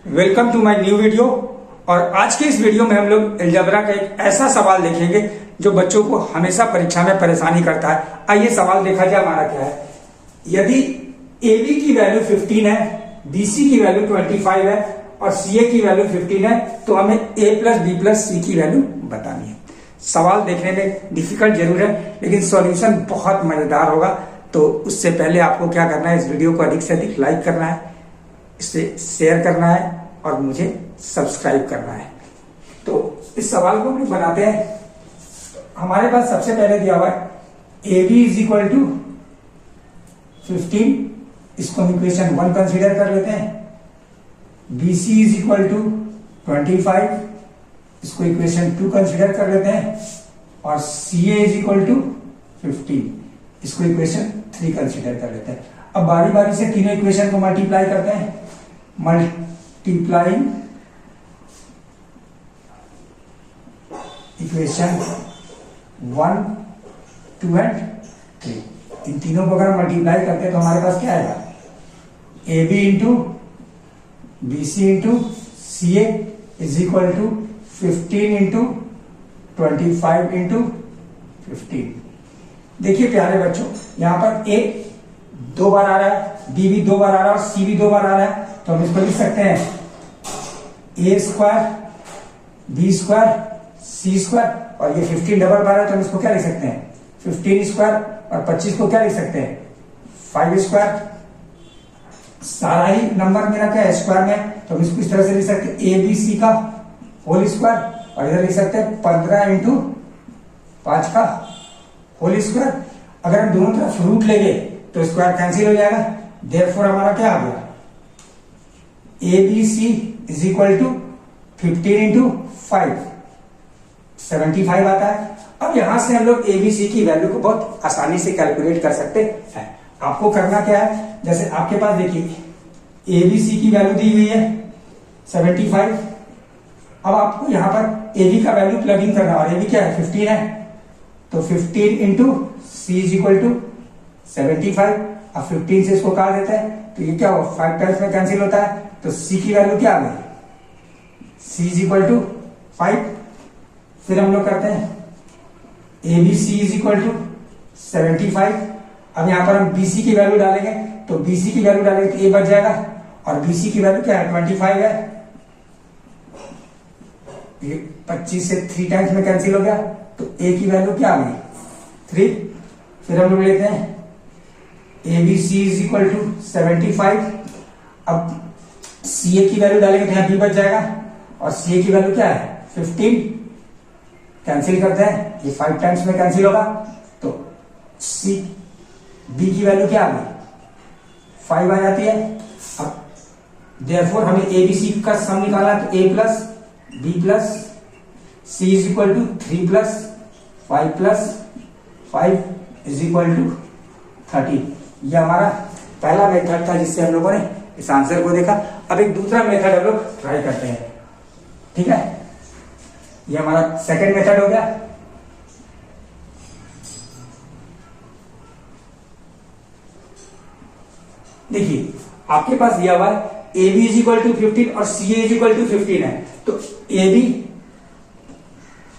Welcome to my new video. और आज के इस वीडियो में हम लोग अलजेब्रा का एक ऐसा सवाल देखेंगे जो बच्चों को हमेशा परीक्षा में परेशानी करता है। आइए सवाल देखा जाए हमारा क्या है। यदि AB की वैल्यू 15 है, BC की वैल्यू 25 है और CA की वैल्यू 15 है तो हमें A plus B plus C की वैल्यू बतानी है। सवाल देखने में डिफिकल्ट जरूर है लेकिन सॉल्यूशन बहुत मजेदार होगा। तो उससे पहले आपको क्या करना है, इस वीडियो को अधिक से अधिक लाइक करना है, इसे शेयर करना है और मुझे सब्सक्राइब करना है। तो इस सवाल को हम बनाते हैं। हमारे पास सबसे पहले दिया हुआ है AB इज इक्वल टू 15, इसको हम इक्वेशन 1 कंसीडर कर लेते हैं। BC इज इक्वल टू 25, इसको इक्वेशन 2 कंसीडर कर लेते हैं। और CA इज इक्वल टू 15, इसको इक्वेशन 3 कंसीडर कर लेते हैं। अब बारी बारी से तीनों इक्वेशन को मल्टीप्लाई करते हैं। मल्टीप्लाइंग इक्वेशन 1, 2 एंड 3, इन तीनों को अगर मल्टीप्लाई करते हैं तो हमारे पास क्या आएगा, AB into BC into CA is equal to 15 into 25 into 15। देखिए प्यारे बच्चों, यहां पर A 2 बार आ रहा है, B भी 2 बार आ रहा है और C भी 2 बार आ रहा है। तो हम इसको लिख सकते हैं A square B square C square और ये 15 डबल बार है तो हम इसको क्या लिख सकते हैं 15 स्क्वायर और 25 को क्या लिख सकते हैं 5 स्क्वायर। सारा ही नंबर मेरा क्या है स्क्वायर में, तो हम इसको इस तरह से लिख सकते हैं ABC का होल स्क्वायर और इधर लिख सकते हैं 15 इंटू 5 का होल स्क्वायर। अगर हम दोनों तरफ रूट लेंगे तो स्क्वायर कैंसिल हो जाएगा। देयरफॉर हमारा क्या आ गया, ABC is equal to 15 into 5, 75 आता है। अब यहां से हम लोग ABC की वैल्यू को बहुत आसानी से कैलकुलेट कर सकते हैं। आपको करना क्या है, जैसे आपके पास देखिए ABC की वैल्यू दी हुई है 75। अब आपको यहां पर AB का वैल्यू प्लग इन करना, और AB क्या है 15 है, तो 15 into C is equal to 75। अब 15 से इसको काट देते हैं तो ये क्या हो 5 टाइम्स में कैंसिल होता है, तो C की वैल्यू क्या आ गई, C इज इक्वल टू 5। फिर हम लोग करते हैं ABC इज इक्वल टू 75। अब यहां पर हम BC की वैल्यू डालेंगे तो BC की वैल्यू डालेंगे तो A बच जाएगा और BC की वैल्यू क्या है 25 है। ये 25 से 3 टाइम्स में कैंसिल हो गया तो A की वैल्यू क्या आ गई 3। फिर हम लोग लेते हैं ABC इज इक्वल टू 75। अब CA की वैल्यू डालेंगे तो यहां B बच जाएगा और CA की वैल्यू क्या है 15। कैंसिल करते हैं, ये 5 टाइम्स में कैंसिल होगा तो B की वैल्यू क्या आ गई 5 आ जाती है। अब देयरफॉर हमें ABC का सम निकालना है तो A plus B plus C is equal to 3 plus 5 plus 5 is equal to 30। ये हमारा पहला मेथड था जिससे हम लोगों ने इस आंसर को देखा। अब एक दूसरा मेथड हम लोग ट्राई करते हैं, ठीक है। ये हमारा सेकंड मेथड हो गया। देखिए आपके पास दिया हुआ है AB इज इक्वल टू 15 और CA इज इक्वल टू 15 है, तो AB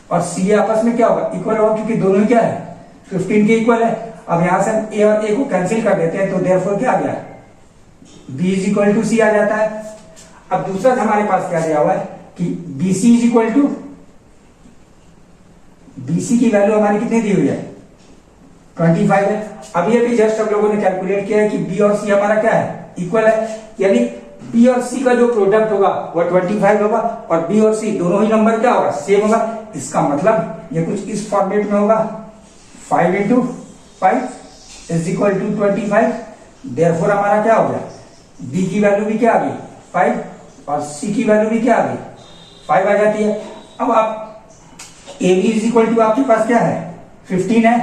और CA आपस में क्या होगा इक्वल होगा, क्योंकि दोनों ही क्या है 15 के इक्वल है। अब यहां से हम A और A को कैंसिल कर देते हैं तो देयरफॉर क्या आ गया B is equal to C आ जाता है। अब दूसरा हमारे पास क्या दिया हुआ है कि BC is equal to, BC की वैल्यू हमारी कितनी दी हुई है 25 है। अब ये भी जस्ट हम लोगों ने कैलकुलेट किया है कि B और C हमारा क्या है इक्वल है, यानी B और C का जो प्रोडक्ट होगा वो 25 होगा और B और C दोनों ही नंबर क्या होगा सेम होगा। इसका मतलब ये कुछ इस फॉर्मेट में होगा 5 इंटू 5 इज इक्वल टू 25। देयरफॉर हमारा क्या हो गया B की वैल्यू भी क्या आ गई 5 और C की वैल्यू भी क्या आ गई 5 आ जाती है। अब आप AB इज इक्वल टू आपके पास क्या है 15 है,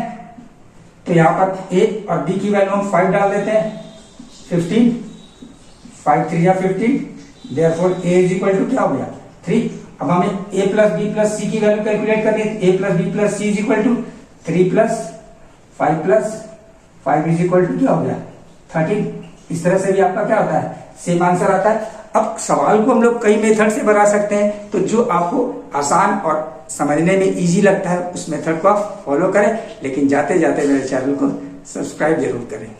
तो यहां पर A और B की वैल्यू हम 5 डाल देते हैं 15, 5 3 या 15। Therefore A is equal to क्या हो गया 3। अब हमें A plus B plus C की वैल्यू कैलकुलेट करनी है। A plus B plus C is equal to 3 plus 5 is equal to क्या हो गया 13। इस तरह से भी आपका क्या होता है सेम आंसर आता है। अब सवाल को हम लोग कई मेथड से बना सकते हैं, तो जो आपको आसान और समझने में इजी लगता है उस मेथड को आप फॉलो करें, लेकिन जाते जाते मेरे चैनल को सब्सक्राइब जरूर करें।